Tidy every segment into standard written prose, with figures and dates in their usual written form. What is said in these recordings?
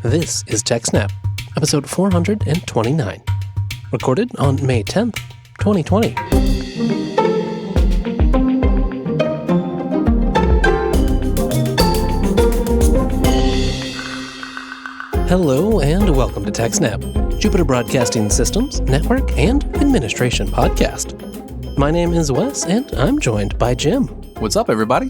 This is TechSNAP, episode 429, recorded on May 10th, 2020. Hello and welcome to TechSNAP, Jupiter Broadcasting Systems, Network, and Administration podcast. My name is Wes, and I'm joined by Jim. What's up, everybody?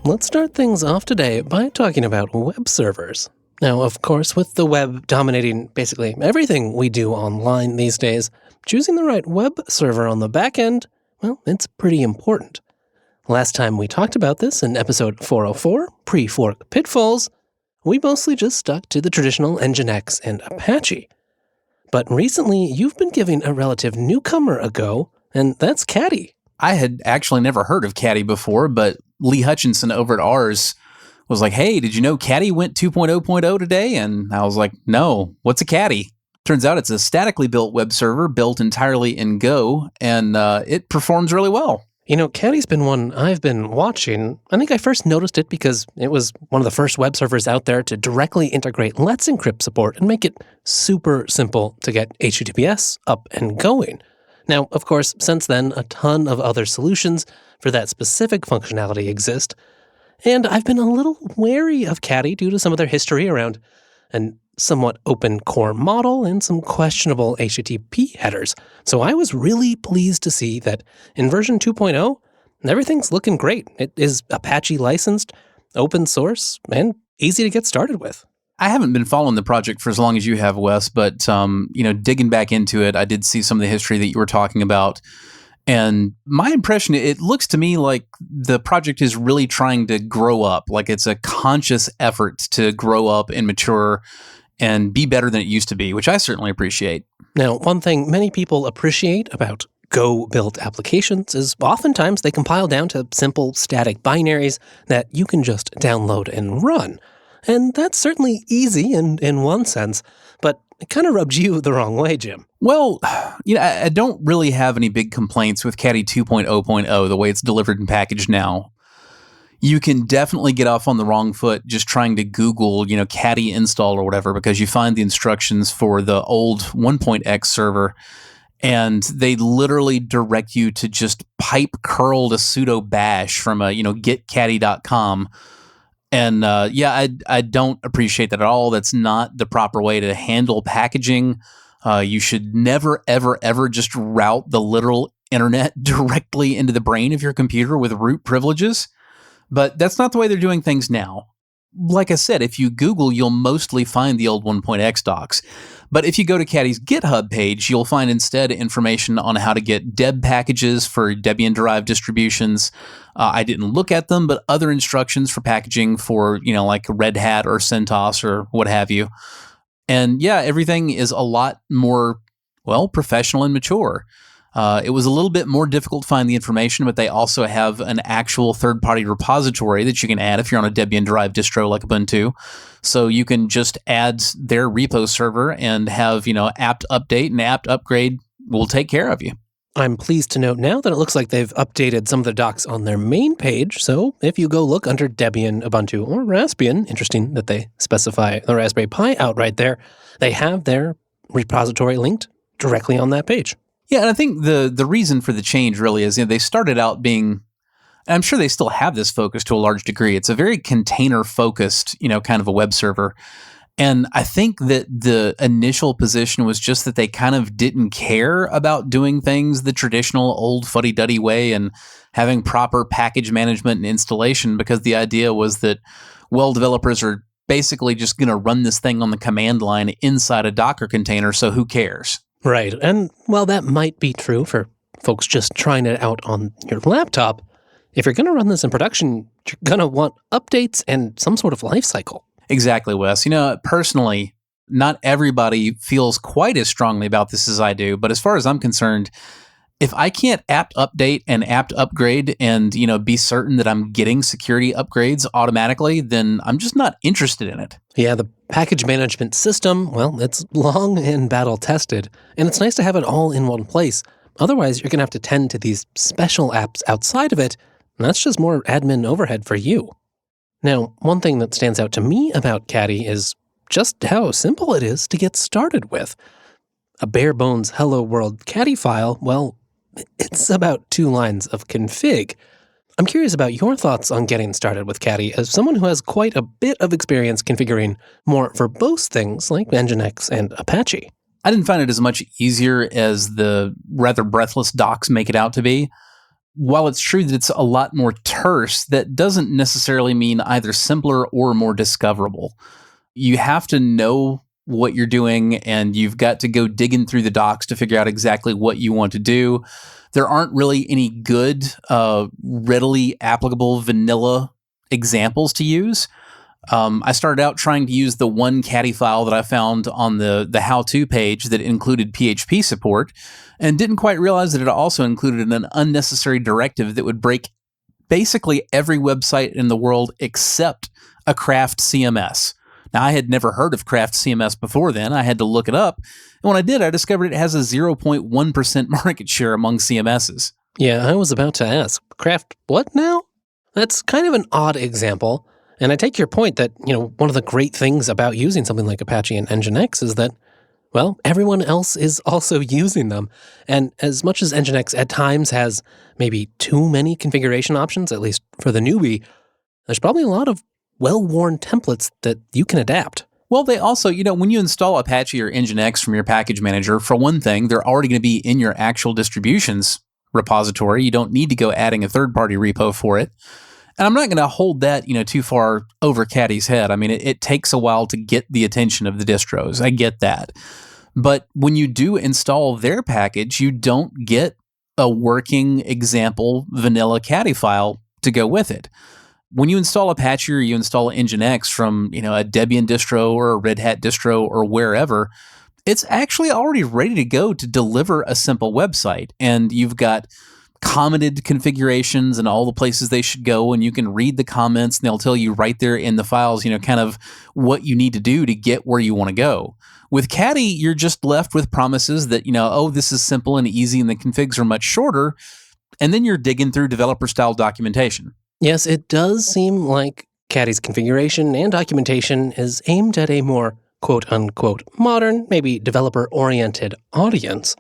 Let's start things off today by talking about web servers. Now, of course, with the web dominating basically everything we do online these days, choosing the right web server on the back end, well, it's pretty important. Last time we talked about this in episode 404, Pre-Fork Pitfalls, we mostly just stuck to the traditional Nginx and Apache. But recently, you've been giving a relative newcomer a go, and that's Caddy. I had actually never heard of Caddy before, but Lee Hutchinson over at ours was like, hey, did you know Caddy went 2.0.0 today? And I was like, no, what's a Caddy? Turns out it's a statically built web server built entirely in Go, and it performs really well. You know, Caddy's been one I've been watching. I think I first noticed it because it was one of the first web servers out there to directly integrate Let's Encrypt support and make it super simple to get HTTPS up and going. Now, of course, since then, a ton of other solutions for that specific functionality exist, and I've been a little wary of Caddy due to some of their history around an somewhat open core model and some questionable HTTP headers. So I was really pleased to see that in version 2.0, everything's looking great. It is Apache licensed, open source, and easy to get started with. I haven't been following the project for as long as you have, Wes, but digging back into it, I did see some of the history that you were talking about. And my impression, it looks to me like the project is really trying to grow up, like it's a conscious effort to grow up and mature and be better than it used to be, which I certainly appreciate. Now, one thing many people appreciate about Go-built applications is oftentimes they compile down to simple static binaries that you can just download and run. And that's certainly easy in one sense, but it kind of rubbed you the wrong way, Jim. Well, I don't really have any big complaints with Caddy 2.0.0, the way it's delivered and packaged now. You can definitely get off on the wrong foot just trying to Google, Caddy install or whatever, because you find the instructions for the old 1.x server, and they literally direct you to just pipe curl to sudo bash from getcaddy.com. And I don't appreciate that at all. That's not the proper way to handle packaging. You should never, ever, ever just route the literal internet directly into the brain of your computer with root privileges. But that's not the way they're doing things now. Like I said, if you Google, you'll mostly find the old 1.x docs. But if you go to Caddy's GitHub page, you'll find instead information on how to get deb packages for Debian-derived distributions. I didn't look at them, but other instructions for packaging for, like Red Hat or CentOS or what have you. And yeah, everything is a lot more, professional and mature. It was a little bit more difficult to find the information, but they also have an actual third-party repository that you can add if you're on a Debian-derived distro like Ubuntu. So you can just add their repo server and have, apt update and apt upgrade will take care of you. I'm pleased to note now that it looks like they've updated some of the docs on their main page. So if you go look under Debian, Ubuntu, or Raspbian, interesting that they specify the Raspberry Pi outright there, they have their repository linked directly on that page. Yeah, and I think the reason for the change really is they started out being, and I'm sure they still have this focus to a large degree. It's a very container-focused, kind of a web server. And I think that the initial position was just that they kind of didn't care about doing things the traditional old fuddy-duddy way and having proper package management and installation, because the idea was that, developers are basically just going to run this thing on the command line inside a Docker container, so who cares? Right. And while that might be true for folks just trying it out on your laptop, if you're going to run this in production, you're going to want updates and some sort of life cycle. Exactly, Wes. Personally, not everybody feels quite as strongly about this as I do. But as far as I'm concerned, if I can't apt update and apt upgrade and, be certain that I'm getting security upgrades automatically, then I'm just not interested in it. Yeah, the package management system, it's long and battle tested, and it's nice to have it all in one place. Otherwise, you're going to have to tend to these special apps outside of it, and that's just more admin overhead for you. Now, one thing that stands out to me about Caddy is just how simple it is to get started with. A bare bones Hello World Caddy file, well, it's about 2 lines of config. I'm curious about your thoughts on getting started with Caddy as someone who has quite a bit of experience configuring more verbose things like Nginx and Apache. I didn't find it as much easier as the rather breathless docs make it out to be. While it's true that it's a lot more terse, that doesn't necessarily mean either simpler or more discoverable. You have to know what you're doing, and you've got to go digging through the docs to figure out exactly what you want to do. There aren't really any good, readily applicable vanilla examples to use. I started out trying to use the one Caddy file that I found on the how-to page that included PHP support, and didn't quite realize that it also included an unnecessary directive that would break basically every website in the world except a Craft CMS. Now, I had never heard of Craft CMS before then. I had to look it up. And when I did, I discovered it has a 0.1% market share among CMSs. Yeah, I was about to ask, Craft what now? That's kind of an odd example. And I take your point that, one of the great things about using something like Apache and Nginx is that, well, everyone else is also using them. And as much as Nginx at times has maybe too many configuration options, at least for the newbie, there's probably a lot of well-worn templates that you can adapt. Well, they also, when you install Apache or Nginx from your package manager, for one thing, they're already going to be in your actual distributions repository. You don't need to go adding a third-party repo for it. And I'm not going to hold that, too far over Caddy's head. I mean, it takes a while to get the attention of the distros. I get that. But when you do install their package, you don't get a working example vanilla Caddy file to go with it. When you install Apache or you install Nginx from, a Debian distro or a Red Hat distro or wherever, it's actually already ready to go to deliver a simple website. And you've got commented configurations and all the places they should go, and you can read the comments and they'll tell you right there in the files, kind of what you need to do to get where you want to go. With Caddy, you're just left with promises that, this is simple and easy and the configs are much shorter, and then you're digging through developer-style documentation. Yes, it does seem like Caddy's configuration and documentation is aimed at a more quote-unquote modern, maybe developer-oriented audience.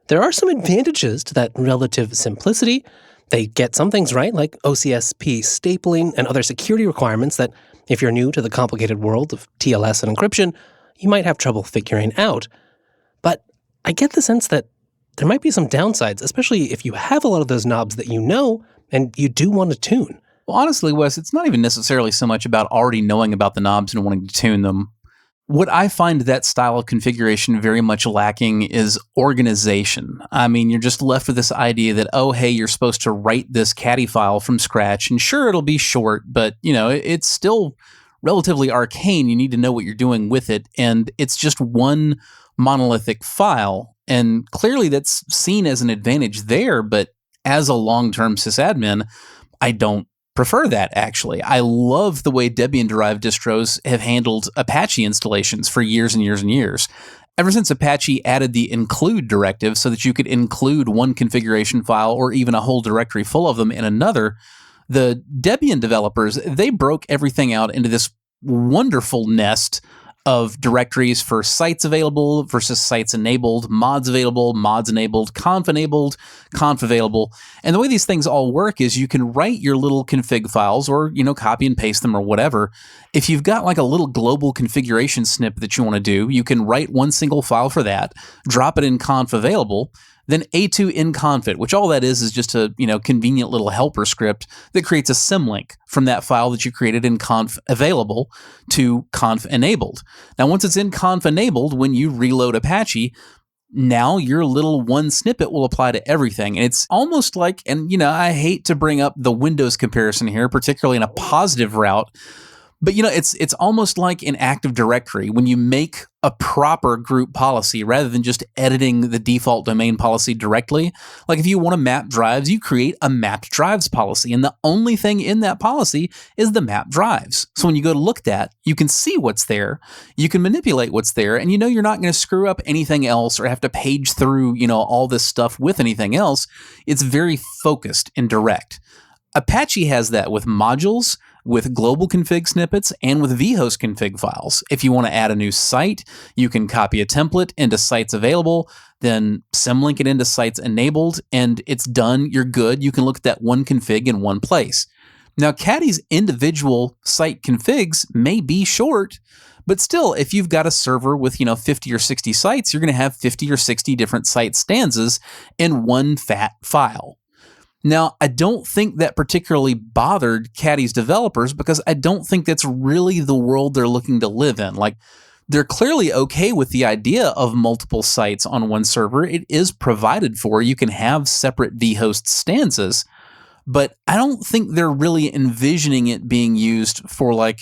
There are some advantages to that relative simplicity. They get some things right, like OCSP stapling and other security requirements that, if you're new to the complicated world of TLS and encryption, you might have trouble figuring out. But I get the sense that there might be some downsides, especially if you have a lot of those knobs that you know and you do want to tune. Well, honestly, Wes, it's not even necessarily so much about already knowing about the knobs and wanting to tune them. What I find that style of configuration very much lacking is organization. I mean, you're just left with this idea that, you're supposed to write this Caddy file from scratch, and sure, it'll be short, but, it's still relatively arcane. You need to know what you're doing with it, and it's just one monolithic file, and clearly that's seen as an advantage there, but as a long-term sysadmin, I don't prefer that, actually. I love the way Debian-derived distros have handled Apache installations for years and years and years. Ever since Apache added the include directive so that you could include one configuration file or even a whole directory full of them in another, the Debian developers, they broke everything out into this wonderful nest of directories for sites available versus sites enabled, mods available, mods enabled, conf available. And the way these things all work is you can write your little config files or, copy and paste them or whatever. If you've got like a little global configuration snip that you want to do, you can write one single file for that, drop it in conf available, then A2 in confit, which all that is just a convenient little helper script that creates a symlink from that file that you created in conf available to conf enabled. Now, once it's in conf enabled, when you reload Apache, now your little one snippet will apply to everything. And it's almost like, and I hate to bring up the Windows comparison here, particularly in a positive route, but it's almost like an Active Directory when you make a proper group policy rather than just editing the default domain policy directly. Like if you want to map drives, you create a mapped drives policy, and the only thing in that policy is the map drives. So when you go to look at that, you can see what's there, you can manipulate what's there, and you're not going to screw up anything else or have to page through, all this stuff with anything else. It's very focused and direct. Apache has that with modules, with global config snippets and with vhost config files. If you want to add a new site, you can copy a template into sites available, then symlink it into sites enabled, and it's done. You're good. You can look at that one config in one place. Now, Caddy's individual site configs may be short, but still, if you've got a server with, 50 or 60 sites, you're going to have 50 or 60 different site stanzas in one fat file. Now, I don't think that particularly bothered Caddy's developers because I don't think that's really the world they're looking to live in. Like, they're clearly okay with the idea of multiple sites on one server. It is provided for. You can have separate vhost stanzas, but I don't think they're really envisioning it being used for like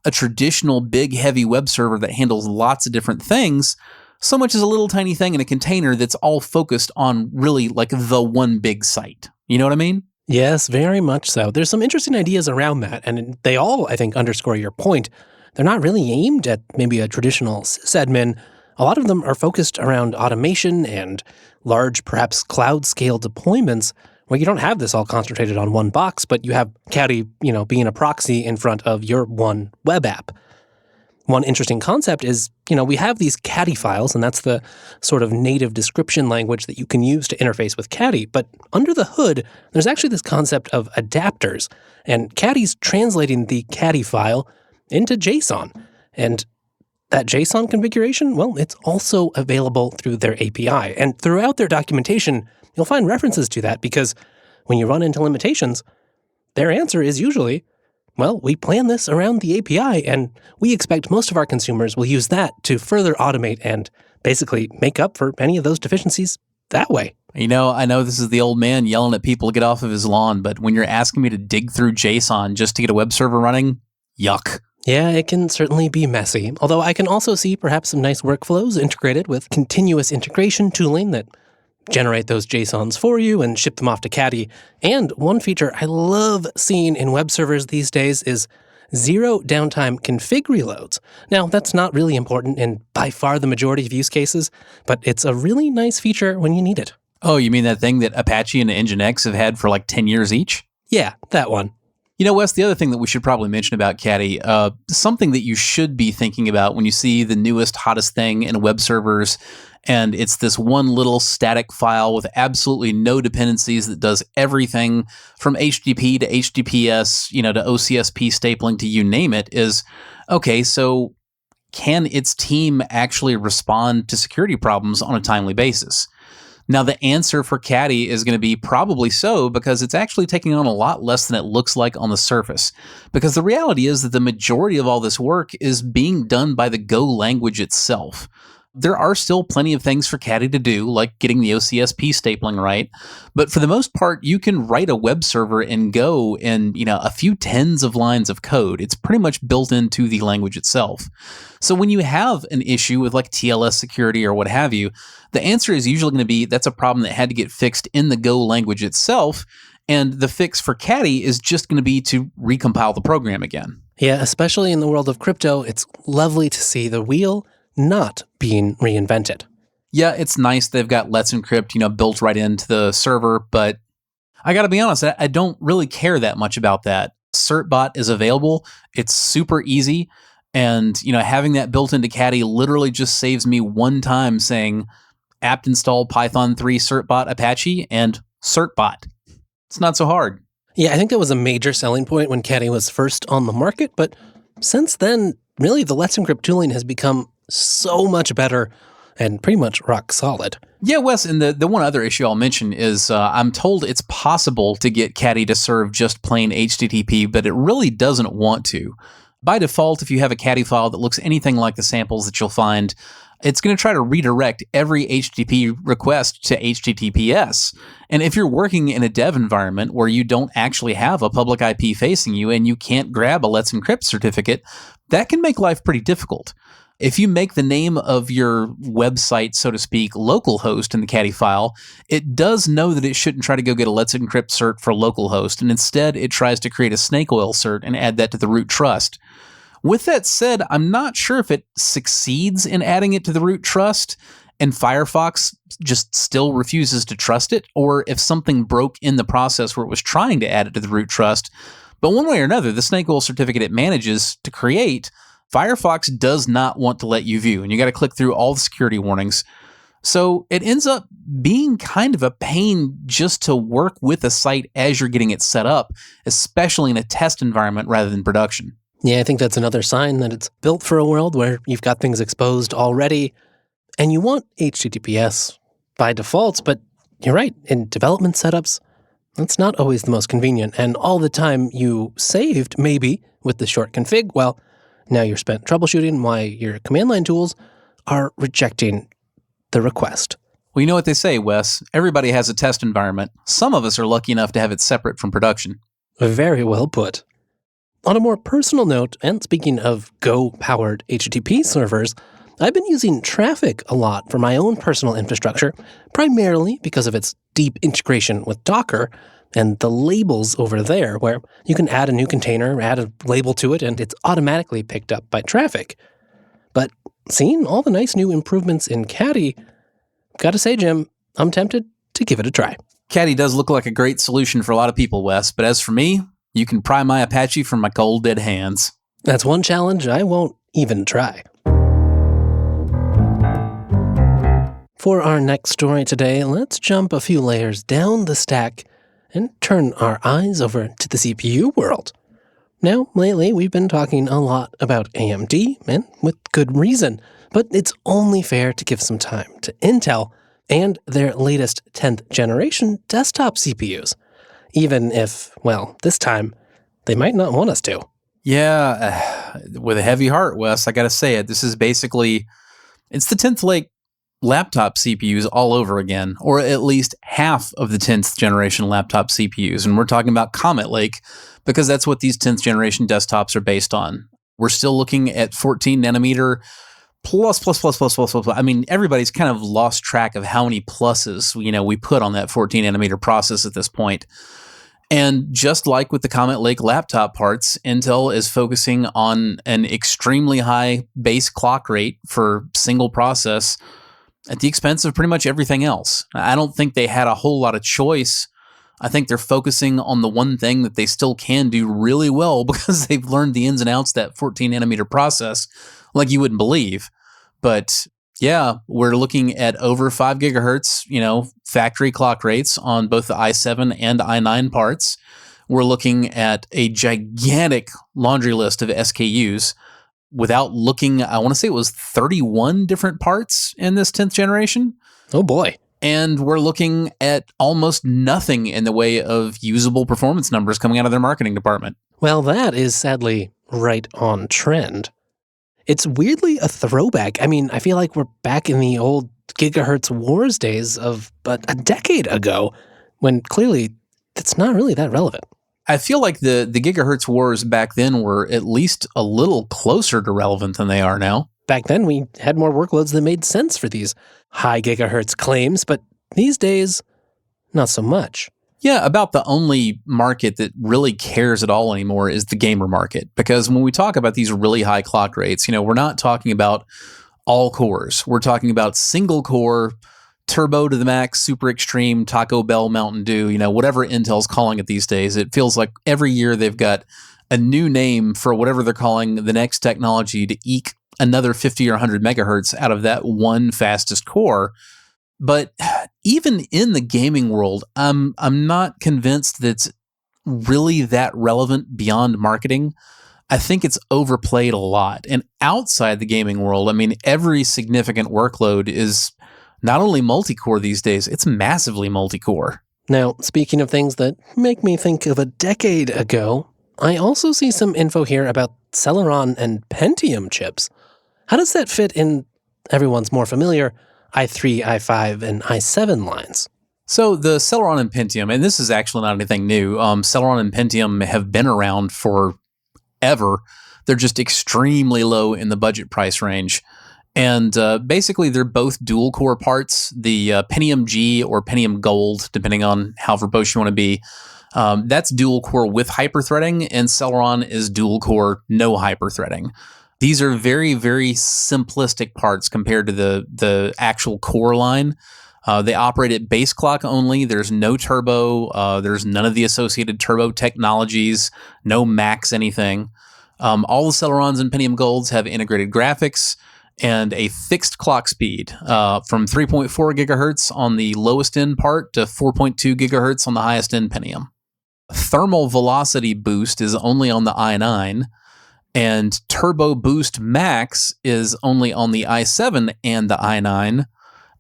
a traditional big heavy web server that handles lots of different things, so much as a little tiny thing in a container that's all focused on really like the one big site. You know what I mean? Yes, very much so. There's some interesting ideas around that, and they all, I think, underscore your point. They're not really aimed at maybe a traditional sysadmin. A lot of them are focused around automation and large, perhaps cloud-scale deployments where you don't have this all concentrated on one box, but you have Caddy, being a proxy in front of your one web app. One interesting concept is, we have these Caddy files, and that's the sort of native description language that you can use to interface with Caddy. But under the hood, there's actually this concept of adapters, and Caddy's translating the Caddy file into JSON. And that JSON configuration, well, it's also available through their API. And throughout their documentation, you'll find references to that because when you run into limitations, their answer is usually, well, we plan this around the API, and we expect most of our consumers will use that to further automate and basically make up for any of those deficiencies that way. I know this is the old man yelling at people to get off of his lawn, but when you're asking me to dig through JSON just to get a web server running, yuck. Yeah, it can certainly be messy, although I can also see perhaps some nice workflows integrated with continuous integration tooling that generate those JSONs for you and ship them off to Caddy. And one feature I love seeing in web servers these days is zero downtime config reloads. Now, that's not really important in by far the majority of use cases, but it's a really nice feature when you need it. Oh, you mean that thing that Apache and Nginx have had for like 10 years each? Yeah, that one. Wes, the other thing that we should probably mention about Caddy, something that you should be thinking about when you see the newest, hottest thing in web servers, and it's this one little static file with absolutely no dependencies that does everything from HTTP to HTTPS, to OCSP stapling to you name it, is, okay, so can its team actually respond to security problems on a timely basis? Now, the answer for Caddy is going to be probably so, because it's actually taking on a lot less than it looks like on the surface. Because the reality is that the majority of all this work is being done by the Go language itself. There are still plenty of things for Caddy to do, like getting the OCSP stapling right. But for the most part, you can write a web server in Go in, a few tens of lines of code. It's pretty much built into the language itself. So when you have an issue with like TLS security or what have you, the answer is usually going to be that's a problem that had to get fixed in the Go language itself. And the fix for Caddy is just going to be to recompile the program again. Yeah, especially in the world of crypto, it's lovely to see the wheel not being reinvented. Yeah, it's nice they've got Let's Encrypt, built right into the server, but I got to be honest, I don't really care that much about that. Certbot is available. It's super easy. And, having that built into Caddy literally just saves me one time saying apt install Python 3 certbot Apache and certbot. It's not so hard. Yeah, I think that was a major selling point when Caddy was first on the market, but since then, really the Let's Encrypt tooling has become so much better and pretty much rock solid. Yeah, Wes, and the one other issue I'll mention is I'm told it's possible to get Caddy to serve just plain HTTP, but it really doesn't want to. By default, if you have a Caddy file that looks anything like the samples that you'll find, it's going to try to redirect every HTTP request to HTTPS. And if you're working in a dev environment where you don't actually have a public IP facing you and you can't grab a Let's Encrypt certificate, that can make life pretty difficult. If you make the name of your website, so to speak, localhost in the Caddy file, it does know that it shouldn't try to go get a Let's Encrypt cert for localhost, and instead it tries to create a snake oil cert and add that to the root trust. With that said, I'm not sure if it succeeds in adding it to the root trust and Firefox just still refuses to trust it, or if something broke in the process where it was trying to add it to the root trust. But one way or another, the snake oil certificate it manages to create, Firefox does not want to let you view, and you got to click through all the security warnings. So it ends up being kind of a pain just to work with a site as you're getting it set up, especially in a test environment rather than production. Yeah, I think that's another sign that it's built for a world where you've got things exposed already, and you want HTTPS by default, but you're right, in development setups, that's not always the most convenient, and all the time you saved, maybe, with the short config, well, now you're spent troubleshooting why your command line tools are rejecting the request. Well, you know what they say, Wes. Everybody has a test environment. Some of us are lucky enough to have it separate from production. Very well put. On a more personal note, and speaking of Go-powered HTTP servers, I've been using Traffic a lot for my own personal infrastructure, primarily because of its deep integration with Docker and the labels over there, where you can add a new container, add a label to it, and it's automatically picked up by Traffic. But seeing all the nice new improvements in Caddy, gotta say, Jim, I'm tempted to give it a try. Caddy does look like a great solution for a lot of people, Wes, but as for me, you can pry my Apache from my cold, dead hands. That's one challenge I won't even try. For our next story today, let's jump a few layers down the stack and turn our eyes over to the CPU world. Now, lately, we've been talking a lot about AMD, and with good reason, but it's only fair to give some time to Intel and their latest 10th generation desktop CPUs, even if, well, this time, they might not want us to. Yeah, with a heavy heart, Wes, I gotta say it. This is basically, it's the 10th Lake laptop CPUs all over again, or at least half of the 10th generation laptop CPUs. And we're talking about Comet Lake because that's what these 10th generation desktops are based on. We're still looking at 14 nanometer plus. I mean, everybody's kind of lost track of how many pluses, we put on that 14 nanometer process at this point. And just like with the Comet Lake laptop parts, Intel is focusing on an extremely high base clock rate for single process at the expense of pretty much everything else. I don't think they had a whole lot of choice. I think they're focusing on the one thing that they still can do really well because they've learned the ins and outs of that 14 nanometer process like you wouldn't believe. But yeah, we're looking at over 5 gigahertz, factory clock rates on both the i7 and i9 parts. We're looking at a gigantic laundry list of SKUs. Without looking, I want to say it was 31 different parts in this 10th generation. Oh boy. And we're looking at almost nothing in the way of usable performance numbers coming out of their marketing department. Well, that is sadly right on trend. It's weirdly a throwback. I mean, I feel like we're back in the old gigahertz wars days of a decade ago, when clearly it's not really that relevant. I feel like the gigahertz wars back then were at least a little closer to relevant than they are now. Back then, we had more workloads that made sense for these high gigahertz claims, but these days, not so much. Yeah, about the only market that really cares at all anymore is the gamer market. Because when we talk about these really high clock rates, we're not talking about all cores. We're talking about single core, turbo to the max, super extreme, Taco Bell, Mountain Dew, whatever Intel's calling it these days. It feels like every year they've got a new name for whatever they're calling the next technology to eke another 50 or 100 megahertz out of that one fastest core. But even in the gaming world, I'm not convinced that it's really that relevant beyond marketing. I think it's overplayed a lot. And outside the gaming world, I mean, every significant workload is not only multi-core these days, it's massively multi-core. Now, speaking of things that make me think of a decade ago, I also see some info here about Celeron and Pentium chips. How does that fit in everyone's more familiar i3, i5, and i7 lines? So the Celeron and Pentium, and this is actually not anything new, Celeron and Pentium have been around forever. They're just extremely low in the budget price range. And basically, they're both dual-core parts. The Pentium G or Pentium Gold, depending on how verbose you want to be, that's dual-core with hyperthreading, and Celeron is dual-core, no hyperthreading. These are very, very simplistic parts compared to the actual core line. They operate at base clock only. There's no turbo. There's none of the associated turbo technologies, no max anything. All the Celerons and Pentium Golds have integrated graphics and a fixed clock speed from 3.4 gigahertz on the lowest end part to 4.2 gigahertz on the highest end Pentium. Thermal velocity boost is only on the i9, and turbo boost max is only on the i7 and the i9.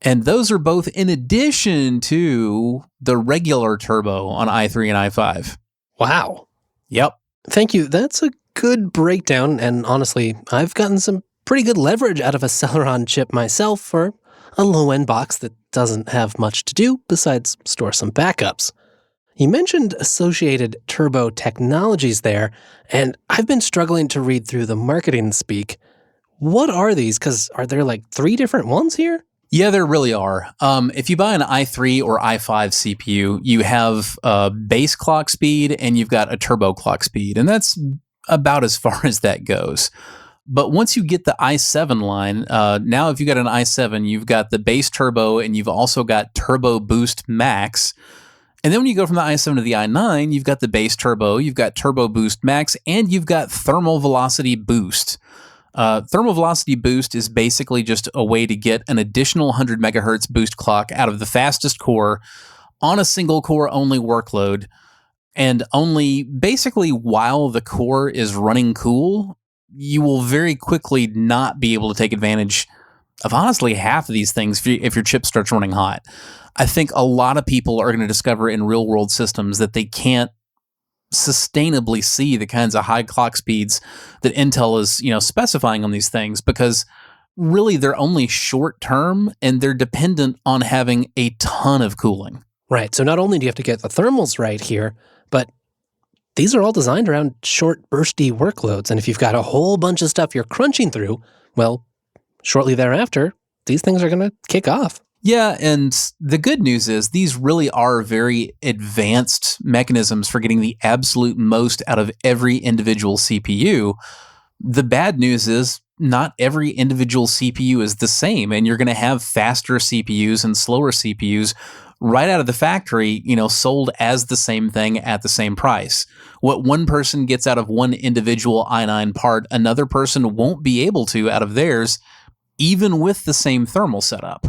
And those are both in addition to the regular turbo on i3 and i5. Wow. Yep. Thank you. That's a good breakdown, and honestly, I've gotten some pretty good leverage out of a Celeron chip myself for a low-end box that doesn't have much to do besides store some backups. You mentioned associated turbo technologies there, and I've been struggling to read through the marketing speak. What are these? Because are there like 3 different ones here? Yeah, there really are. If you buy an i3 or i5 CPU, you have a base clock speed and you've got a turbo clock speed, and that's about as far as that goes. But once you get the i7 line, now if you got an i7, you've got the base turbo and you've also got turbo boost max. And then when you go from the i7 to the i9, you've got the base turbo, you've got turbo boost max, and you've got thermal velocity boost. Thermal velocity boost is basically just a way to get an additional 100 megahertz boost clock out of the fastest core on a single core only workload, and only basically while the core is running cool. You will very quickly not be able to take advantage of honestly half of these things if your chip starts running hot. I think a lot of people are going to discover in real world systems that they can't sustainably see the kinds of high clock speeds that Intel is, specifying on these things, because really they're only short term and they're dependent on having a ton of cooling. Right. So not only do you have to get the thermals right here, but these are all designed around short, bursty workloads. And if you've got a whole bunch of stuff you're crunching through, well, shortly thereafter, these things are going to kick off. Yeah, and the good news is these really are very advanced mechanisms for getting the absolute most out of every individual CPU. The bad news is not every individual CPU is the same, and you're going to have faster CPUs and slower CPUs right out of the factory, sold as the same thing at the same price. What one person gets out of one individual i9 part, another person won't be able to out of theirs, even with the same thermal setup.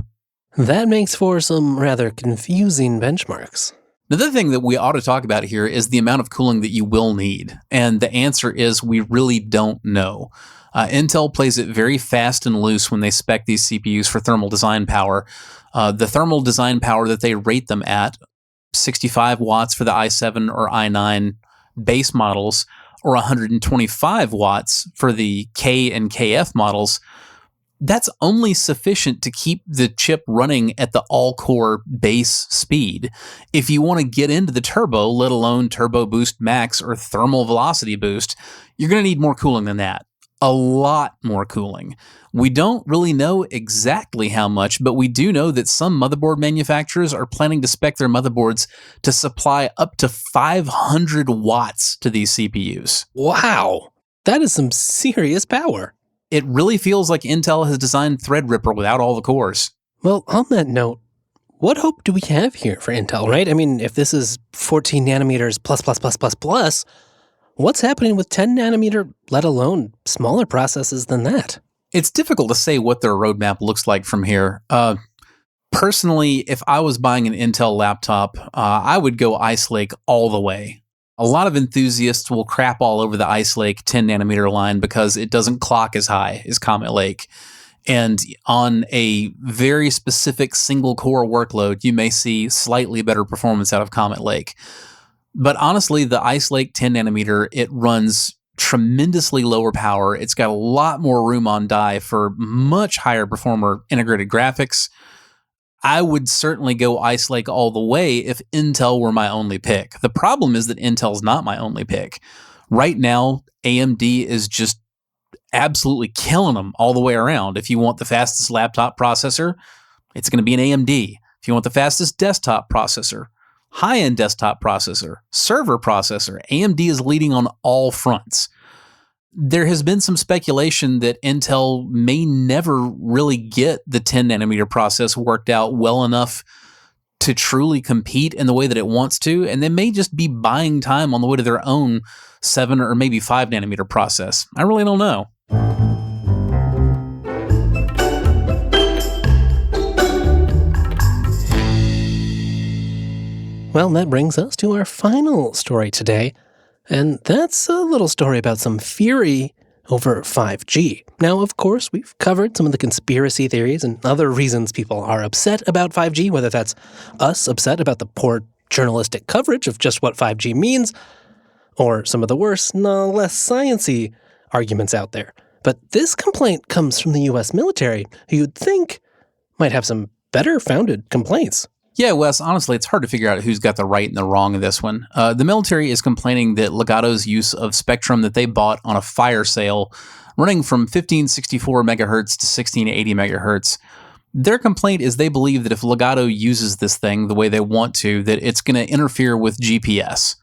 That makes for some rather confusing benchmarks. Another thing that we ought to talk about here is the amount of cooling that you will need. And the answer is we really don't know. Intel plays it very fast and loose when they spec these CPUs for thermal design power. The thermal design power that they rate them at, 65 watts for the i7 or i9 base models, or 125 watts for the K and KF models, that's only sufficient to keep the chip running at the all-core base speed. If you want to get into the turbo, let alone turbo boost max or thermal velocity boost, you're going to need more cooling than that. A lot more cooling. We don't really know exactly how much, but we do know that some motherboard manufacturers are planning to spec their motherboards to supply up to 500 watts to these CPUs. Wow, that is some serious power. It really feels like Intel has designed Threadripper without all the cores. Well, on that note, what hope do we have here for Intel, right? I mean, if this is 14 nanometers plus, what's happening with 10 nanometer, let alone smaller processes than that? It's difficult to say what their roadmap looks like from here. Personally, if I was buying an Intel laptop, I would go Ice Lake all the way. A lot of enthusiasts will crap all over the Ice Lake 10 nanometer line because it doesn't clock as high as Comet Lake. And on a very specific single core workload, you may see slightly better performance out of Comet Lake. But honestly, the Ice Lake 10 nanometer, it runs tremendously lower power. It's got a lot more room on die for much higher performer integrated graphics. I would certainly go Ice Lake all the way if Intel were my only pick. The problem is that Intel's not my only pick. Right now, AMD is just absolutely killing them all the way around. If you want the fastest laptop processor, it's going to be an AMD. If you want the fastest desktop processor, high-end desktop processor, server processor, AMD is leading on all fronts. there has been some speculation that Intel may never really get the 10 nanometer process worked out well enough to truly compete in the way that it wants to, and they may just be buying time on the way to their own 7 or maybe 5 nanometer process. I really don't know. Well, that brings us to our final story today, and that's a little story about some fury over 5G. Now, of course, we've covered some of the conspiracy theories and other reasons people are upset about 5G, whether that's us upset about the poor journalistic coverage of just what 5G means, or some of the worse, no less science-y arguments out there. But this complaint comes from the U.S. military, who you'd think might have some better founded complaints. Yeah, Wes, honestly, it's hard to figure out who's got the right and the wrong of this one. The military is complaining that Legato's use of spectrum that they bought on a fire sale, running from 1564 megahertz to 1680 megahertz, their complaint is they believe that if Legato uses this thing the way they want to, that it's going to interfere with GPS.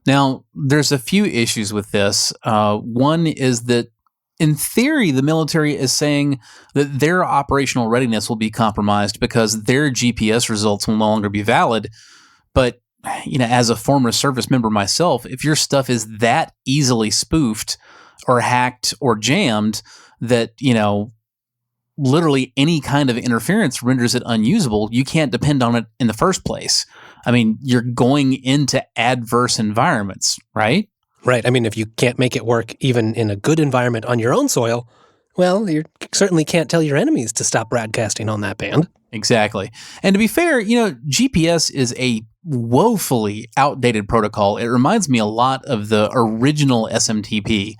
Now, there's a few issues with this. One is that in theory, the military is saying that their operational readiness will be compromised because their GPS results will no longer be valid. But, as a former service member myself, if your stuff is that easily spoofed or hacked or jammed that, literally any kind of interference renders it unusable, you can't depend on it in the first place. I mean, you're going into adverse environments, right? Right. I mean, if you can't make it work even in a good environment on your own soil, well, you certainly can't tell your enemies to stop broadcasting on that band. Exactly. And to be fair, GPS is a woefully outdated protocol. It reminds me a lot of the original SMTP.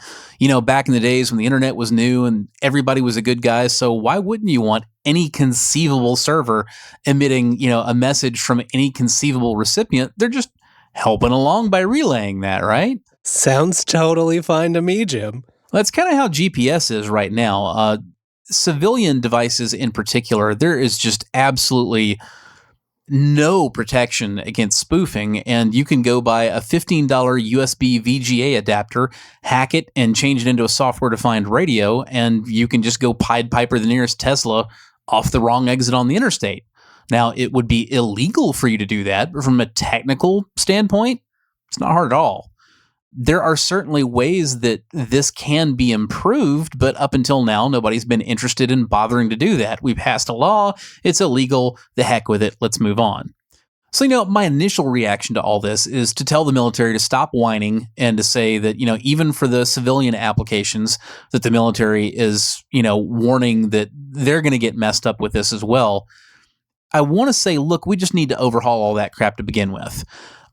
Back in the days when the internet was new and everybody was a good guy, so why wouldn't you want any conceivable server emitting, a message from any conceivable recipient? They're just helping along by relaying that, right? Sounds totally fine to me, Jim. That's kind of how GPS is right now. Civilian devices in particular, there is just absolutely no protection against spoofing, and you can go buy a $15 USB VGA adapter, hack it, and change it into a software-defined radio, and you can just go Pied Piper the nearest Tesla off the wrong exit on the interstate. Now, it would be illegal for you to do that, but from a technical standpoint, it's not hard at all. There are certainly ways that this can be improved, but up until now, nobody's been interested in bothering to do that. We passed a law. It's illegal. The heck with it. Let's move on. So, my initial reaction to all this is to tell the military to stop whining and to say that, even for the civilian applications that the military is, warning that they're going to get messed up with this as well. I want to say, look, we just need to overhaul all that crap to begin with.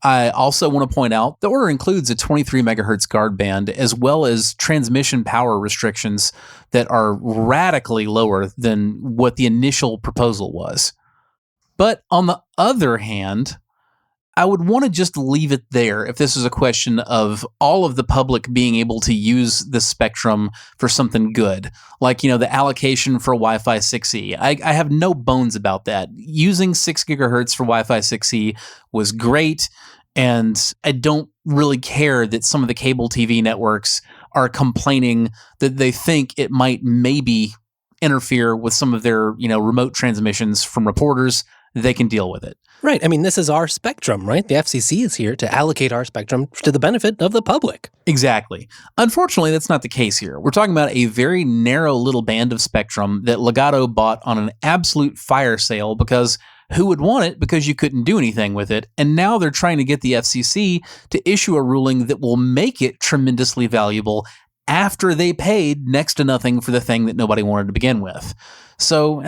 I also want to point out the order includes a 23 megahertz guard band as well as transmission power restrictions that are radically lower than what the initial proposal was. But on the other hand, I would want to just leave it there if this is a question of all of the public being able to use the spectrum for something good. Like, the allocation for Wi-Fi 6E. I have no bones about that. Using 6 gigahertz for Wi-Fi 6E was great, and I don't really care that some of the cable TV networks are complaining that they think it might maybe interfere with some of their, remote transmissions from reporters. They can deal with it. Right. I mean, this is our spectrum, right? The FCC is here to allocate our spectrum to the benefit of the public. Exactly. Unfortunately, that's not the case here. We're talking about a very narrow little band of spectrum that Legato bought on an absolute fire sale because who would want it because you couldn't do anything with it. And now they're trying to get the FCC to issue a ruling that will make it tremendously valuable after they paid next to nothing for the thing that nobody wanted to begin with. So,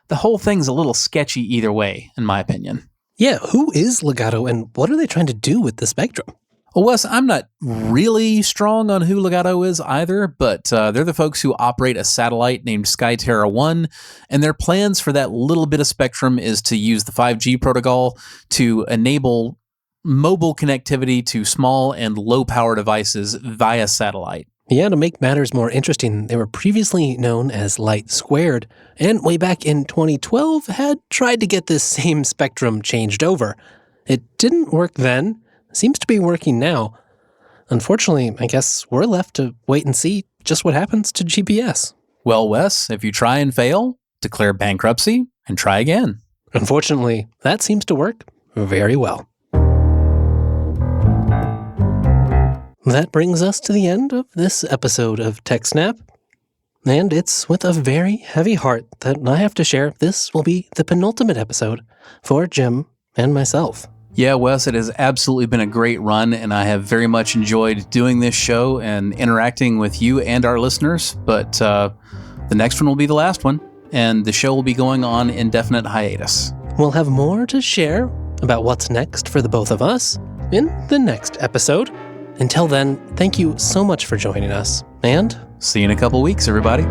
the whole thing's a little sketchy either way, in my opinion. Yeah, who is Legato and what are they trying to do with the spectrum? Well, Wes, I'm not really strong on who Legato is either, but they're the folks who operate a satellite named Skyterra 1, and their plans for that little bit of spectrum is to use the 5G protocol to enable mobile connectivity to small and low-power devices via satellite. Yeah, to make matters more interesting, they were previously known as Light Squared, and way back in 2012 had tried to get this same spectrum changed over. It didn't work then, seems to be working now. unfortunately, I guess we're left to wait and see just what happens to GPS. Well, Wes, if you try and fail, declare bankruptcy and try again. Unfortunately, that seems to work very well. That brings us to the end of this episode of TechSNAP. And it's with a very heavy heart that I have to share this will be the penultimate episode for Jim and myself. Yeah, Wes, it has absolutely been a great run, and I have very much enjoyed doing this show and interacting with you and our listeners. But the next one will be the last one, and the show will be going on indefinite hiatus. We'll have more to share about what's next for the both of us in the next episode. Until then, thank you so much for joining us, and see you in a couple weeks, everybody.